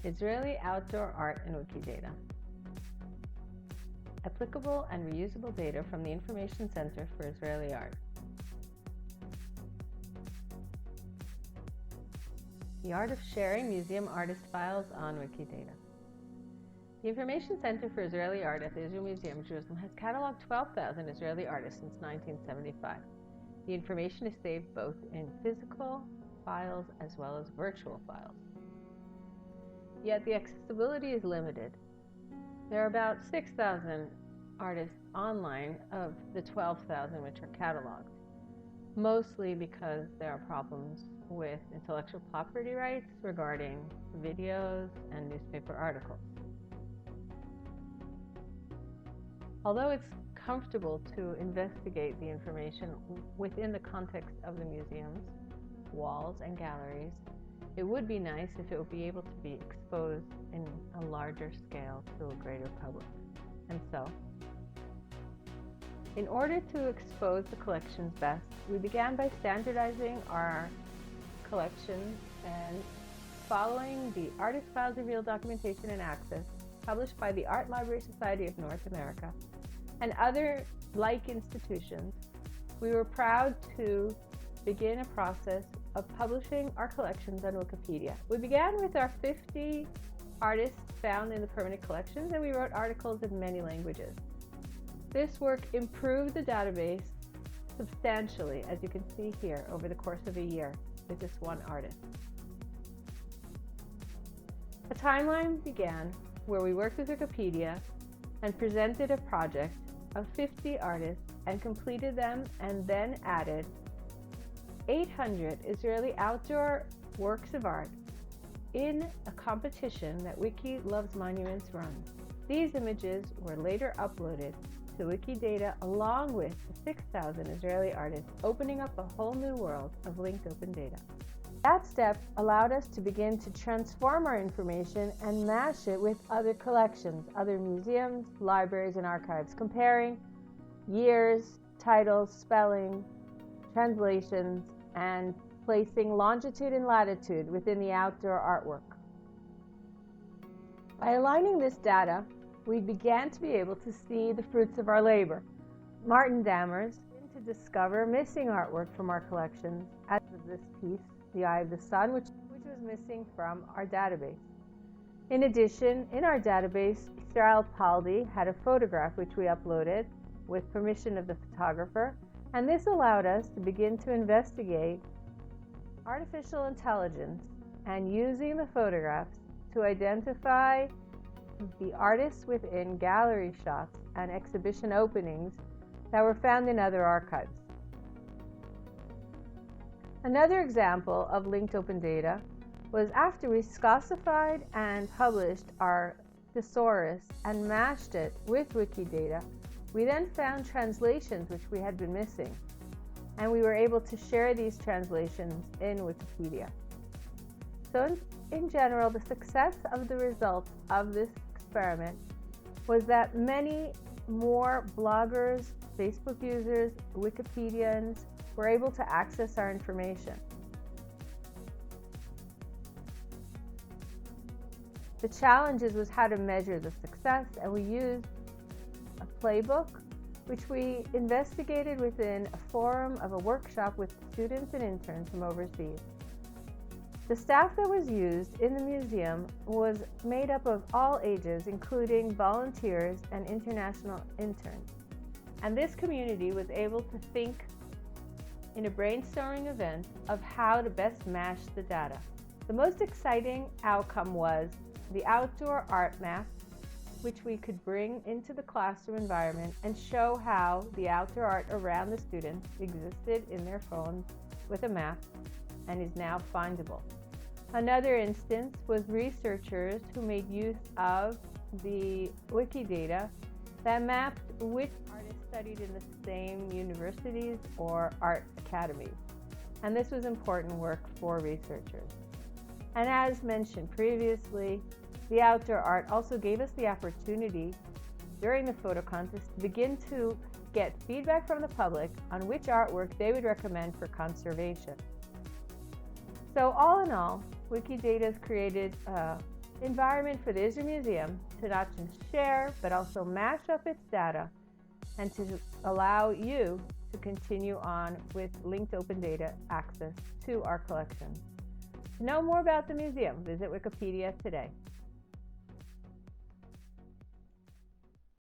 Israeli Outdoor Art and Wikidata. Applicable and reusable data from the Information Center for Israeli Art. The art of sharing museum artist files on Wikidata. The Information Center for Israeli Art at the Israel Museum of Jerusalem has cataloged 12,000 Israeli artists since 1975. The information is saved both in physical files as well as virtual files. Yet the accessibility is limited. There are about 6,000 artists online of the 12,000 which are cataloged, mostly because there are problems with intellectual property rights regarding videos and newspaper articles. Although it's comfortable to investigate the information within the context of the museums, walls, and galleries, it would be nice if it would be able to be exposed in a larger scale to a greater public. And so, in order to expose the collections best, we began by standardizing our collections and following the Artist Files Revealed Documentation and Access published by the Art Library Society of North America and other like institutions. We were proud to begin a process of publishing our collections on Wikipedia. We began with our 50 artists found in the permanent collections, and we wrote articles in many languages. This work improved the database substantially, as you can see here, over the course of a year with this one artist. A timeline began where we worked with Wikipedia and presented a project of 50 artists and completed them, and then added 800 Israeli outdoor works of art in a competition that Wiki Loves Monuments runs. These images were later uploaded to Wikidata along with the 6,000 Israeli artists, opening up a whole new world of linked open data. That step allowed us to begin to transform our information and mash it with other collections, other museums, libraries, and archives, comparing years, titles, spelling, translations, and placing longitude and latitude within the outdoor artwork. By aligning this data, we began to be able to see the fruits of our labor. Martin Dammers to discover missing artwork from our collections, as of this piece, The Eye of the Sun, which was missing from our database. In addition, in our database, Israel Paldi had a photograph which we uploaded with permission of the photographer, and this allowed us to begin to investigate artificial intelligence and using the photographs to identify the artists within gallery shots and exhibition openings that were found in other archives. Another example of linked open data was after we classified and published our thesaurus and mashed it with Wikidata, we then found translations which we had been missing, and we were able to share these translations in Wikipedia. So in general, the success of the results of this experiment was that many more bloggers, Facebook users, Wikipedians were able to access our information. The challenges was how to measure the success, and we used a playbook which we investigated within a forum of a workshop with students and interns from overseas. The staff that was used in the museum was made up of all ages, including volunteers and international interns. And this community was able to think in a brainstorming event of how to best mash the data. The most exciting outcome was the outdoor art map, which we could bring into the classroom environment and show how the outdoor art around the students existed in their phones with a map and is now findable. Another instance was researchers who made use of the Wikidata that mapped which artists studied in the same universities or art academies. And this was important work for researchers. And as mentioned previously, the outdoor art also gave us the opportunity during the photo contest to begin to get feedback from the public on which artwork they would recommend for conservation. So all in all, Wikidata has created a environment for the Israel Museum to not just share, but also mash up its data and to allow you to continue on with linked open data access to our collections. To know more about the museum, visit Wikipedia today.